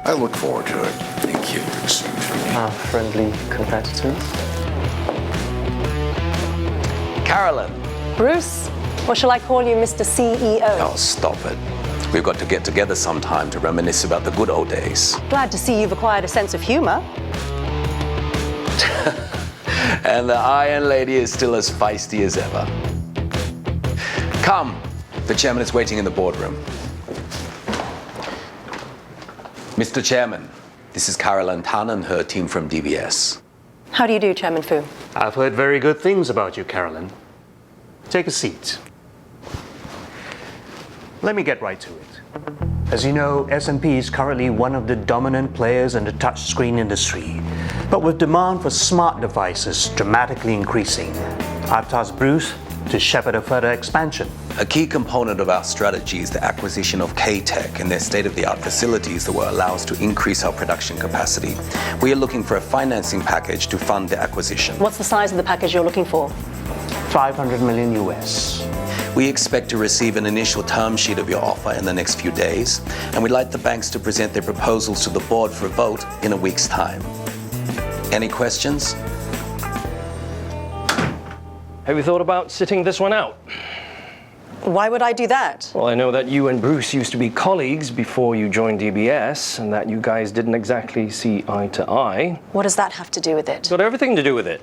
I look forward to it. Thank you. Our friendly competitors. Carolyn. Bruce, or shall I call you Mr. CEO? Oh, stop it. We've got to get together sometime to reminisce about the good old days. Glad to see you've acquired a sense of humor. And the Iron Lady is still as feisty as ever. Come, the chairman is waiting in the boardroom. Mr. Chairman, this is Carolyn Tan and her team from DBS. How do you do, Chairman Fu? I've heard very good things about you, Carolyn. Take a seat. Let me get right to it. As you know, S&P is currently one of the dominant players in the touchscreen industry. But with demand for smart devices dramatically increasing, I've tasked Bruce to shepherd a further expansion. A key component of our strategy is the acquisition of K-Tech and their state-of-the-art facilities that will allow us to increase our production capacity. We are looking for a financing package to fund the acquisition. What's the size of the package you're looking for? 500 million US. We expect to receive an initial term sheet of your offer in the next few days, and we'd like the banks to present their proposals to the board for a vote in a week's time. Any questions? Have you thought about sitting this one out? Why would I do that? Well, I know that you and Bruce used to be colleagues before you joined DBS, and that you guys didn't exactly see eye to eye. What does that have to do with it? It's got everything to do with it.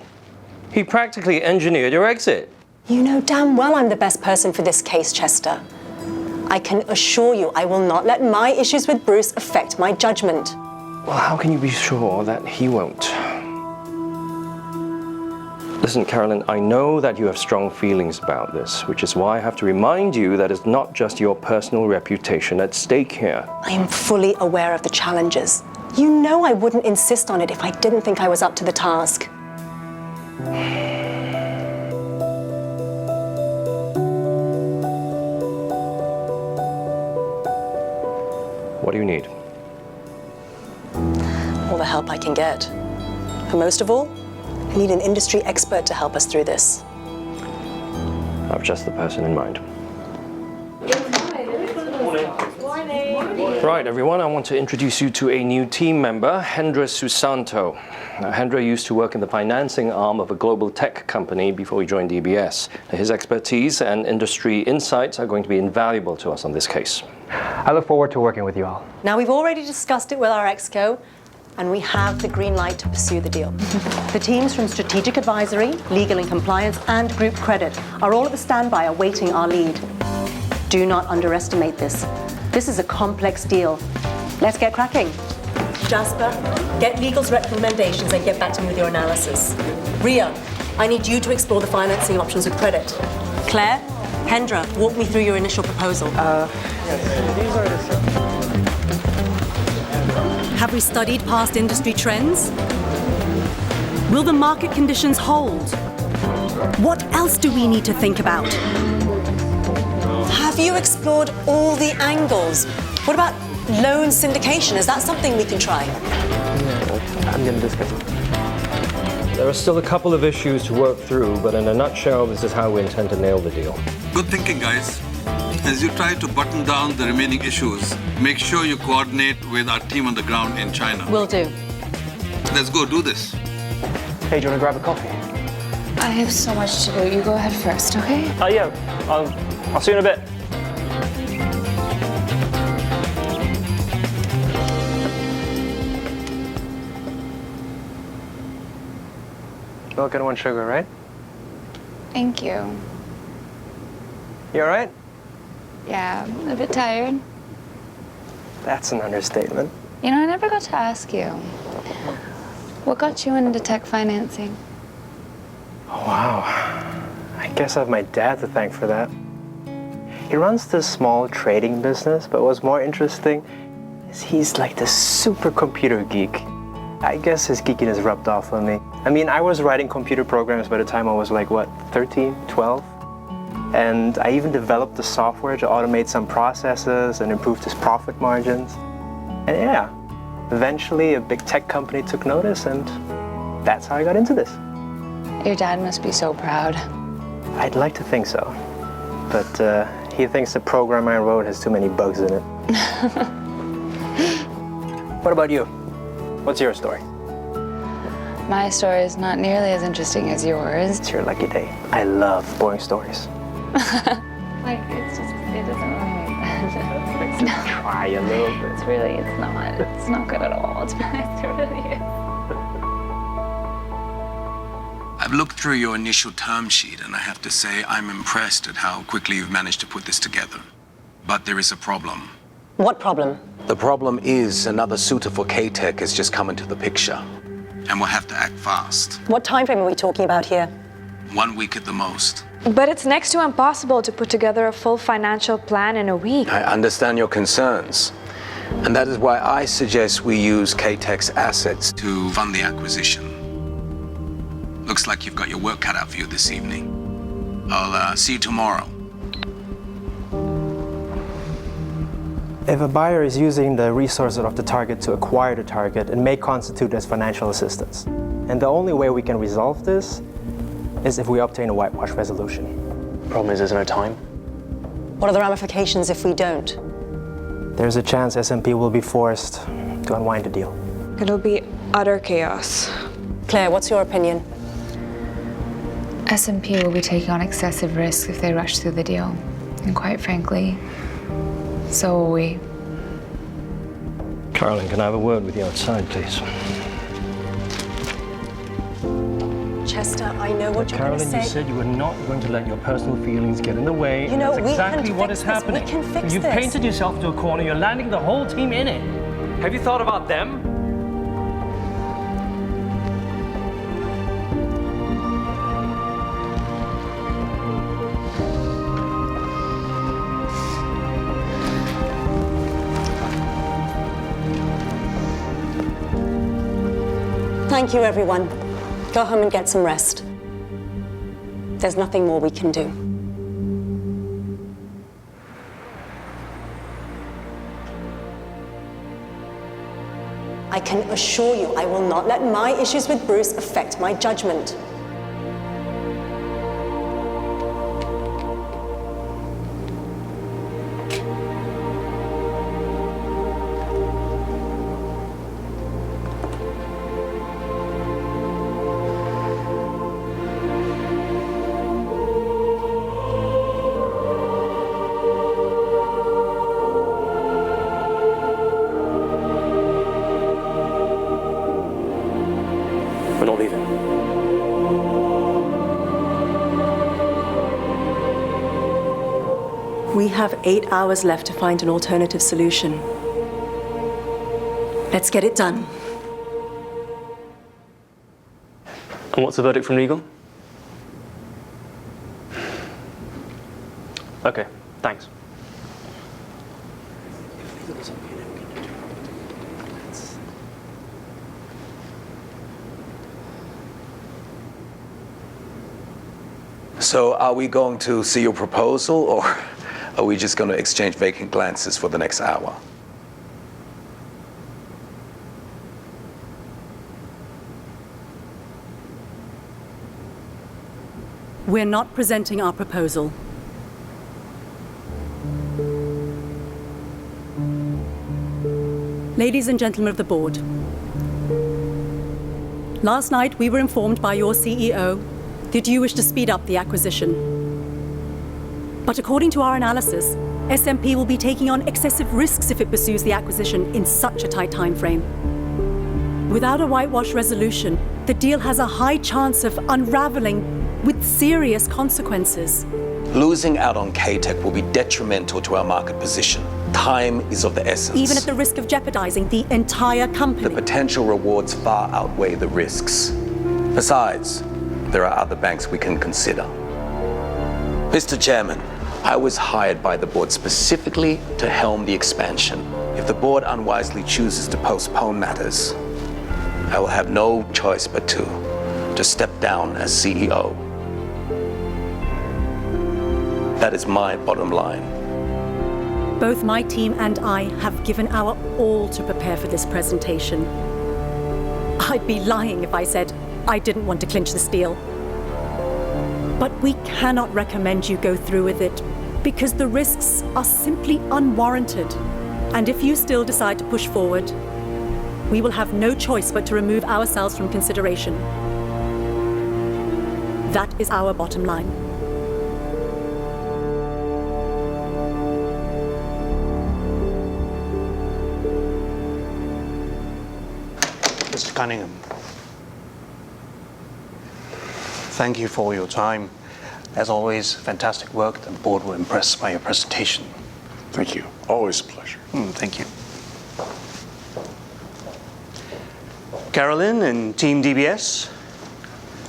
He practically engineered your exit. You know damn well I'm the best person for this case, Chester. I can assure you I will not let my issues with Bruce affect my judgment. Well, how can you be sure that he won't? Listen, Carolyn, I know that you have strong feelings about this, which is why I have to remind you that it's not just your personal reputation at stake here. I am fully aware of the challenges. You know I wouldn't insist on it if I didn't think I was up to the task. What do you need? All the help I can get. And most of all, I need an industry expert to help us through this. I've just the person in mind. Right, everyone, I want to introduce you to a new team member, Hendra Susanto. Now, Hendra used to work in the financing arm of a global tech company before he joined DBS. His expertise and industry insights are going to be invaluable to us on this case. I look forward to working with you all. Now, we've already discussed it with our exco, and we have the green light to pursue the deal. The teams from Strategic Advisory, Legal and Compliance, and Group Credit are all at the standby awaiting our lead. Do not underestimate this. This is a complex deal. Let's get cracking. Jasper, get legal's recommendations and get back to me with your analysis. Ria, I need you to explore the financing options with credit. Claire, Hendra, walk me through your initial proposal. Have we studied past industry trends? Will the market conditions hold? What else do we need to think about? Have you explored all the angles? What about loan syndication? Is that something we can try? I'm going to discuss it. There are still a couple of issues to work through, but in a nutshell, this is how we intend to nail the deal. Good thinking, guys. As you try to button down the remaining issues, make sure you coordinate with our team on the ground in China. Will do. Let's go do this. Hey, do you want to grab a coffee? I have so much to do. You go ahead first, okay? Yeah. I'll see you in a bit. Milk and 1 sugar, right? Thank you. You all right? Yeah, a bit tired. That's an understatement. You know, I never got to ask you. What got you into tech financing? Oh, wow. I guess I have my dad to thank for that. He runs this small trading business, but what's more interesting is he's like this super computer geek. I guess his geekiness rubbed off on me. I mean, I was writing computer programs by the time I was like, what, 13, 12? And I even developed the software to automate some processes and improve his profit margins. And yeah, eventually a big tech company took notice, and that's how I got into this. Your dad must be so proud. I'd like to think so, but he thinks the program I wrote has too many bugs in it. What about you? What's your story? My story is not nearly as interesting as yours. It's your lucky day. I love boring stories. Like, it doesn't really make sense. Try a little bit. It's not good at all. It's nice, it really is. I've looked through your initial term sheet, and I have to say I'm impressed at how quickly you've managed to put this together. But there is a problem. What problem? The problem is another suitor for K-Tech has just come into the picture, and we'll have to act fast. What time frame are we talking about here? 1 week at the most. But it's next to impossible to put together a full financial plan in a week. I understand your concerns, and that is why I suggest we use K-Tech's assets to fund the acquisition. Looks like you've got your work cut out for you this evening. I'll see you tomorrow. If a buyer is using the resources of the target to acquire the target, it may constitute as financial assistance. And the only way we can resolve this is if we obtain a whitewash resolution. Problem is there's no time. What are the ramifications if we don't? There's a chance S&P will be forced to unwind the deal. It'll be utter chaos. Claire, what's your opinion? S&P will be taking on excessive risk if they rush through the deal. And quite frankly, so will we. Caroline, can I have a word with you outside, please? Chester, I know what you're going to Caroline, say. you said you were not going to let your personal feelings get in the way. You know, That's we exactly can what fix is this. happening. We can fix You've this. painted yourself into a corner. You're landing the whole team in it. Have you thought about them? Thank you, everyone. Go home and get some rest. There's nothing more we can do. I can assure you I will not let my issues with Bruce affect my judgment. We're not leaving. We have 8 hours left to find an alternative solution. Let's get it done. And what's the verdict from legal? Okay, thanks. So are we going to see your proposal, or are we just going to exchange vacant glances for the next hour? We're not presenting our proposal. Ladies and gentlemen of the board, last night we were informed by your CEO that you wish to speed up the acquisition. But according to our analysis, SMP will be taking on excessive risks if it pursues the acquisition in such a tight time frame. Without a whitewash resolution, the deal has a high chance of unraveling with serious consequences. Losing out on K-Tech will be detrimental to our market position. Time is of the essence. Even at the risk of jeopardizing the entire company. The potential rewards far outweigh the risks. Besides, there are other banks we can consider. Mr. Chairman, I was hired by the board specifically to helm the expansion. If the board unwisely chooses to postpone matters, I will have no choice but to step down as CEO. That is my bottom line. Both my team and I have given our all to prepare for this presentation. I'd be lying if I said I didn't want to clinch this deal. But we cannot recommend you go through with it because the risks are simply unwarranted. And if you still decide to push forward, we will have no choice but to remove ourselves from consideration. That is our bottom line. Mr. Cunningham, thank you for your time. As always, fantastic work. The board were impressed by your presentation. Thank you. Always a pleasure. Thank you. Carolyn and Team DBS,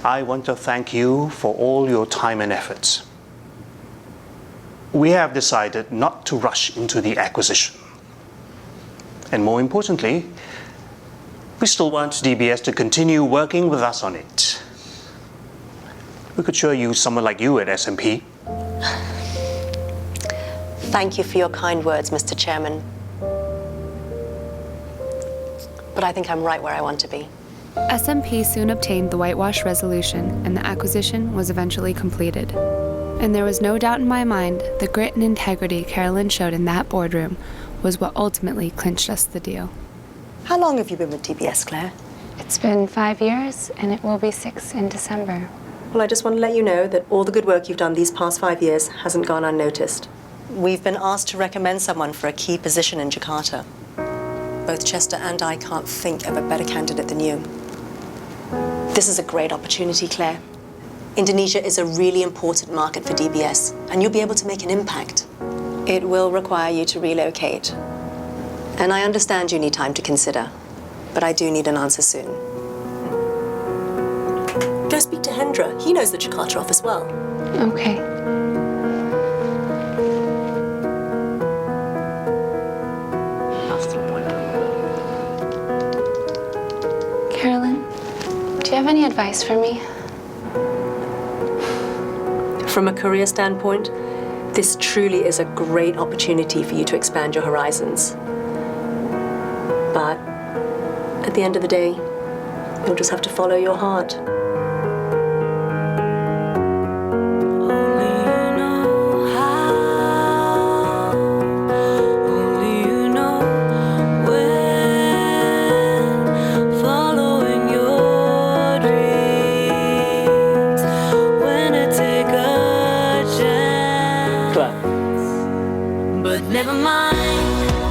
I want to thank you for all your time and efforts. We have decided not to rush into the acquisition. And more importantly, we still want DBS to continue working with us on it. We could sure use someone like you at S&P. Thank you for your kind words, Mr. Chairman. But I think I'm right where I want to be. SMP soon obtained the whitewash resolution, and the acquisition was eventually completed. And there was no doubt in my mind the grit and integrity Carolyn showed in that boardroom was what ultimately clinched us the deal. How long have you been with DBS, Claire? It's been 5 years, and it will be 6 in December. Well, I just want to let you know that all the good work you've done these past 5 years hasn't gone unnoticed. We've been asked to recommend someone for a key position in Jakarta. Both Chester and I can't think of a better candidate than you. This is a great opportunity, Claire. Indonesia is a really important market for DBS, and you'll be able to make an impact. It will require you to relocate. And I understand you need time to consider, but I do need an answer soon. Go speak to Hendra. He knows the Jakarta office well. Okay. Carolyn, do you have any advice for me? From a career standpoint, this truly is a great opportunity for you to expand your horizons. But at the end of the day, you'll just have to follow your heart. Claire. But never mind.